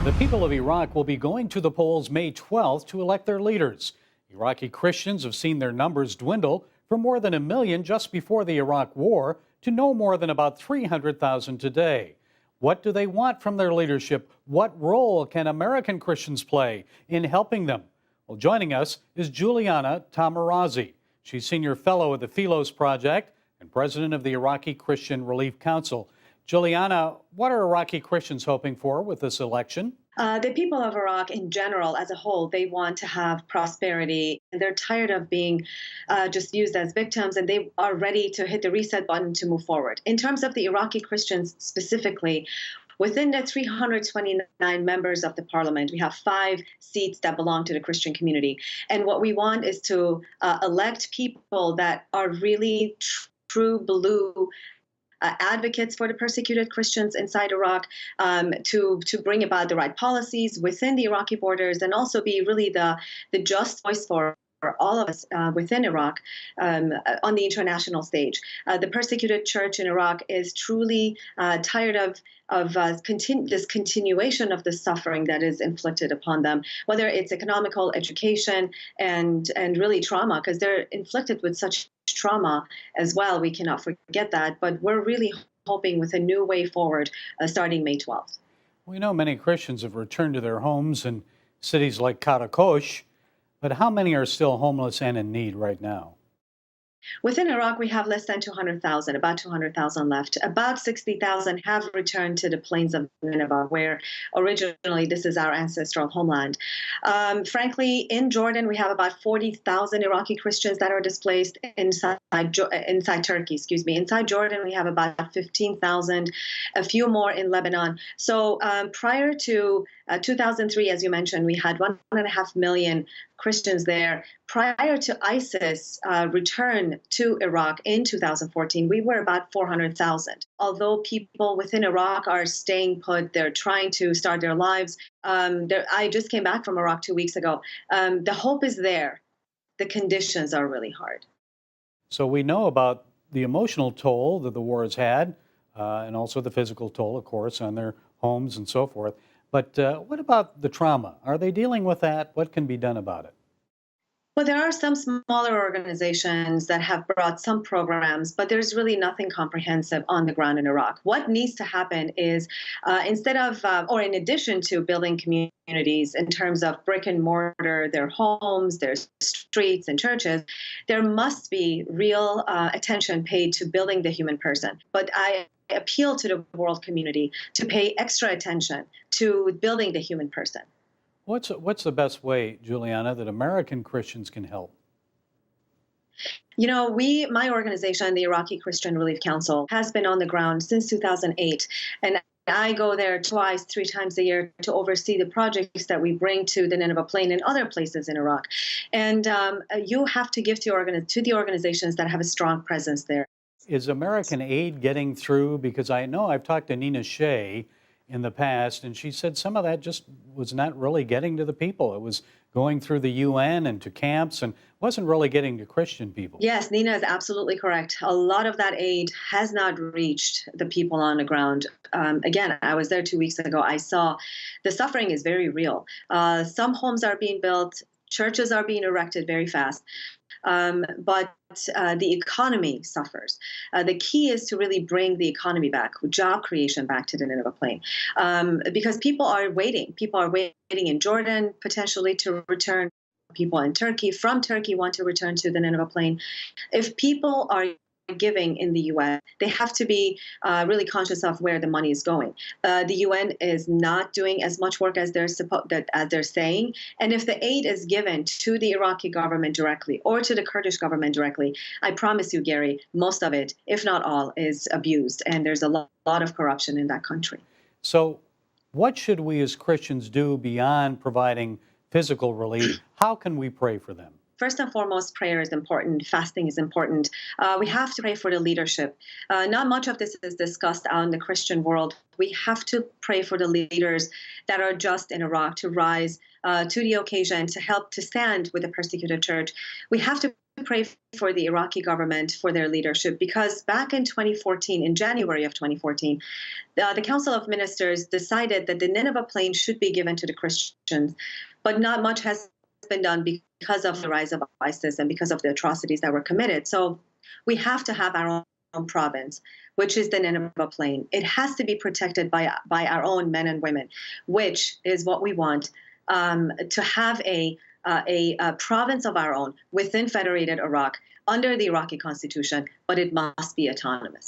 The people of Iraq will be going to the polls May 12th to elect their leaders. Iraqi Christians have seen their numbers dwindle from more than 1 million just before the Iraq War to no more than about 300,000 today. What do they want from their leadership? What role can American Christians play in helping them? Well, joining us is Juliana Taimoorazy. She's senior fellow at the Philos Project and president of the Iraqi Christian Relief Council. Juliana, what are Iraqi Christians hoping for with this election? The people of Iraq in general, as a whole, they want to have prosperity. They're tired of being just used as victims, and they are ready to hit the reset button to move forward. In terms of the Iraqi Christians specifically, within the 329 members of the parliament, we have 5 seats that belong to the Christian community. And what we want is to elect people that are really true blue advocates for the persecuted Christians inside Iraq, to bring about the right policies within the Iraqi borders, and also be really the just voice for all of us within Iraq on the international stage. The persecuted church in Iraq is truly tired of this continuation of the suffering that is inflicted upon them, whether it's economical, education, and really trauma, because they're inflicted with such trauma as well. We cannot forget that, but we're really hoping with a new way forward starting May 12th. We know many Christians have returned to their homes in cities like Karakosh, but how many are still homeless and in need right now? Within Iraq, we have less than 200,000, about 200,000 left. About 60,000 have returned to the plains of Nineveh, where originally this is our ancestral homeland. Frankly, in Jordan, we have about 40,000 Iraqi Christians that are displaced inside Turkey. Inside Jordan, we have about 15,000, a few more in Lebanon. So prior to 2003, as you mentioned, we had 1.5 million Christians there. Prior to ISIS return to Iraq in 2014, we were about 400,000. Although people within Iraq are staying put, they're trying to start their lives. I just came back from Iraq 2 weeks ago. The hope is there. The conditions are really hard. So we know about the emotional toll that the war has had, and also the physical toll, of course, on their homes and so forth. But what about the trauma? Are they dealing with that? What can be done about it? Well, there are some smaller organizations that have brought some programs, but there's really nothing comprehensive on the ground in Iraq. What needs to happen is instead of, or in addition to building communities in terms of brick and mortar, their homes, their streets and churches, there must be real attention paid to building the human person. But I appeal to the world community to pay extra attention to building the human person. What's the best way, Juliana, that American Christians can help? You know, my organization, the Iraqi Christian Relief Council, has been on the ground since 2008. And I go there 3 times a year to oversee the projects that we bring to the Nineveh Plain and other places in Iraq. And you have to give to the organizations that have a strong presence there. Is American aid getting through? Because I know I've talked to Nina Shea in the past, and she said some of that just was not really getting to the people. It was going through the UN and to camps and wasn't really getting to Christian people. Yes, Nina is absolutely correct. A lot of that aid has not reached the people on the ground. Again, I was there 2 weeks ago. I saw the suffering is very real. Some homes are being built, churches are being erected very fast. But the economy suffers. The key is to really bring the economy back, job creation back to the Nineveh Plain, because people are waiting. People are waiting in Jordan potentially to return. People in Turkey, from Turkey, want to return to the Nineveh Plain. If people are giving in the UN, they have to be really conscious of where the money is going. The UN is not doing as much work as they're saying, and if the aid is given to the Iraqi government directly or to the Kurdish government directly, I promise you, Gary, most of it, if not all, is abused, and there's a lot of corruption in that country. So, what should we as Christians do beyond providing physical relief? How can we pray for them? First and foremost, prayer is important. Fasting is important. We have to pray for the leadership. Not much of this is discussed out in the Christian world. We have to pray for the leaders that are just in Iraq to rise to the occasion, to help to stand with the persecuted church. We have to pray for the Iraqi government for their leadership, because back in 2014, in January of 2014, the Council of Ministers decided that the Nineveh plain should be given to the Christians, but not much has been done because of the rise of ISIS and because of the atrocities that were committed. So we have to have our own province, which is the Nineveh plain. It has to be protected by our own men and women, which is what we want, to have a province of our own within federated Iraq under the Iraqi constitution, but it must be autonomous.